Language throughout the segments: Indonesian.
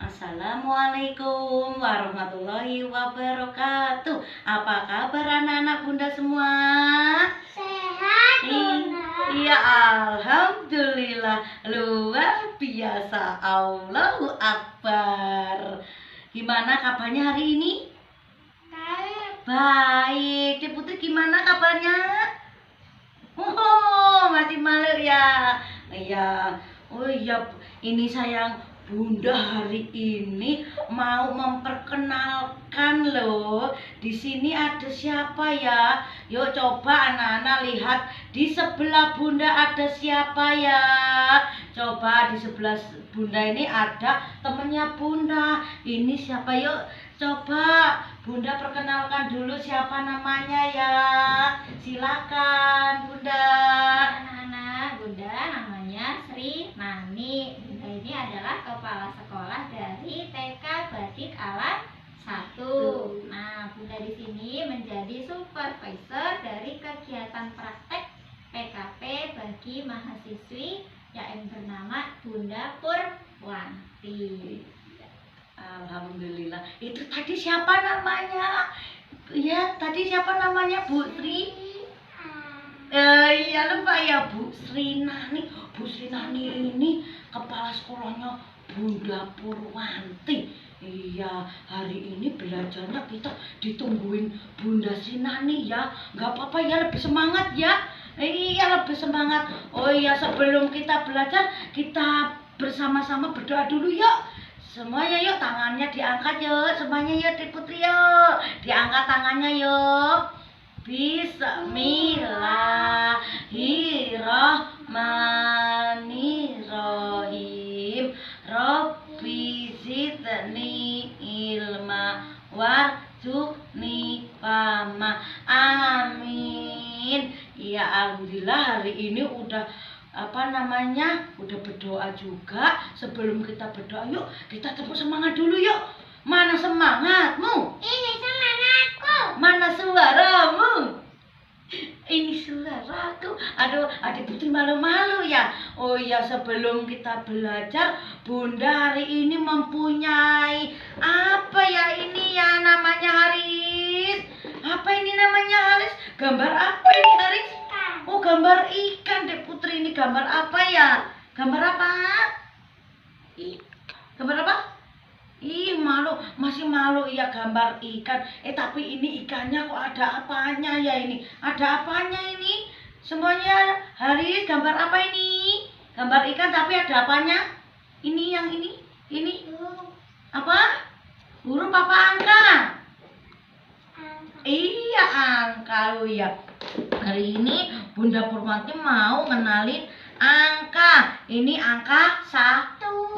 Assalamualaikum warahmatullahi wabarakatuh. Apa kabar anak-anak bunda semua? Sehat, Bunda. Iya, alhamdulillah, luar biasa. Allahu Akbar. Gimana kabarnya hari ini? Baik. Dek Putri gimana kabarnya? Oh, masih malu ya. Iya. Oh iya, ini sayang Bunda hari ini mau memperkenalkan loh. Di sini ada siapa ya? Yuk coba anak-anak lihat di sebelah Bunda ada siapa ya? Coba di sebelah Bunda ini ada temennya Bunda. Ini siapa yuk? Coba Bunda perkenalkan dulu siapa namanya ya. Silakan Bunda. Anak-anak, Bunda namanya Sri Nani. Bunda ini adalah kepala sekolah dari TK Batik Alam 1. Nah, Bunda di sini menjadi supervisor dari kegiatan praktek PKP bagi mahasiswi yang bernama Bunda Purwanti. Alhamdulillah. Itu tadi siapa namanya? Ya, tadi siapa namanya Bu Sri? Iya lupa ya Bu Sri Nani. Bu Sri Nani ini kepala sekolahnya Bunda Purwanti. Iya, hari ini belajarnya kita ditungguin Bunda Sri Nani ya. Nggak apa-apa ya, lebih semangat ya. Iya, lebih semangat. Oh iya, sebelum kita belajar, kita bersama-sama berdoa dulu yuk. Semuanya yuk, tangannya diangkat yuk. Semuanya yuk, Dek Putri yuk. Diangkat tangannya yuk. Bismillahirrahmanirrahim. Rabbi zidni ilma warzuqni fahma. Amin. Ya alhamdulillah hari ini udah udah berdoa juga. Sebelum kita berdoa yuk kita tepuk semangat dulu yuk. Mana semangatmu? Ini semangatku. Mana suaramu? Ini suaraku. Aduh, adik Putri malu-malu ya. Oh iya, sebelum kita belajar, Bunda hari ini mempunyai apa ya ini ya namanya Haris? Apa ini namanya Haris? Gambar apa ini Haris? Oh, gambar ikan Dek Putri. Ini gambar apa ya? Gambar apa? Gambar apa? Ih, malu, masih malu ya gambar ikan. Tapi ini ikannya kok ada apanya ya ini? Ada apanya ini? Semuanya Haris, gambar apa ini? Gambar ikan tapi ada apanya? Ini yang ini? Ini apa? Huruf apa angka? Iya, angka ya. Hari ini Bunda Purwanti mau ngenalin angka. Ini angka 1.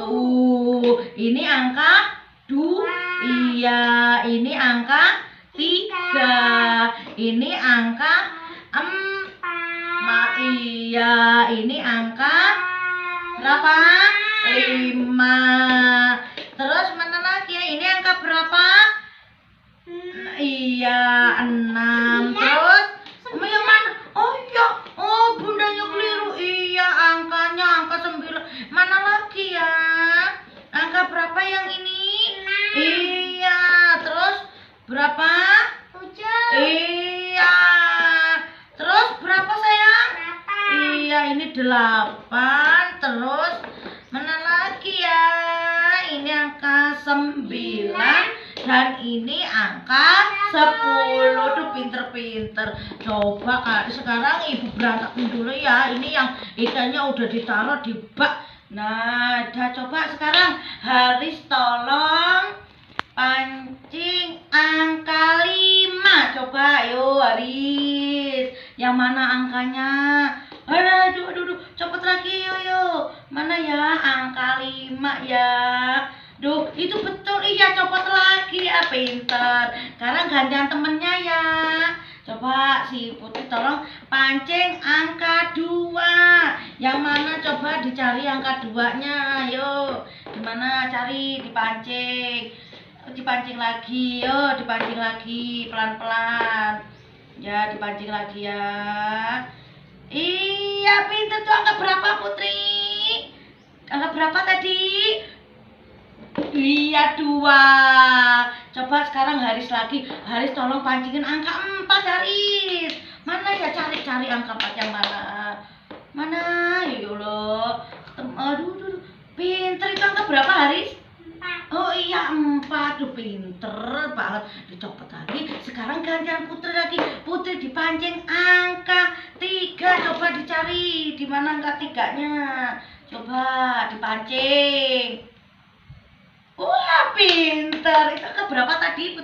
Ini angka 2. Iya, ini angka 3. Ini angka 4. Iya, ini angka berapa? 5. Terus mana lagi ya? Ini angka berapa? Iya, 6. Terus yang mana? Oh iya, oh bundanya keliru. Iya, angkanya angka 9. Mana lagi ya? Angka berapa yang ini? Iya, terus berapa? 7. Iya. Terus berapa sayang? 8. Iya, ini 8. Terus mana lagi ya? Ini angka 9 dan ini angka 10. Tuh pinter-pinter. Coba Kak, sekarang Ibu berangkatin dulu ya. Ini yang ikannya udah ditaruh di bak. Nah, udah coba sekarang Haris tolong pancing angka 5. Coba ayo Haris. Yang mana angkanya? Aduh, cepet lagi yuk. Mana ya angka 5 ya? Duh, itu betul. Iya, copot lagi ya, pinter. Sekarang gantian temennya ya. Coba si Putri tolong pancing angka 2. Yang mana coba dicari angka 2-nya. Ayo. Gimana cari dipancing. Dipancing lagi. Yo, dipancing lagi pelan-pelan. Ya, dipancing lagi ya. Iya, pinter tuh. Angka berapa Putri? Angka berapa tadi? Iya 2. Coba sekarang Haris lagi. Haris tolong pancingin angka 4 Haris. Mana ya, cari angka 4 yang mana? Mana? Ya Allah. Aduh. Pinter itu angka berapa Haris? 4. Oh iya 4. Duh pinter banget. Dicopot lagi. Sekarang gantian Putri lagi. Putri dipancing angka 3. Coba dicari. Di mana angka 3-nya? Coba dipancing. Wah, pinter. Itu angka berapa tadi?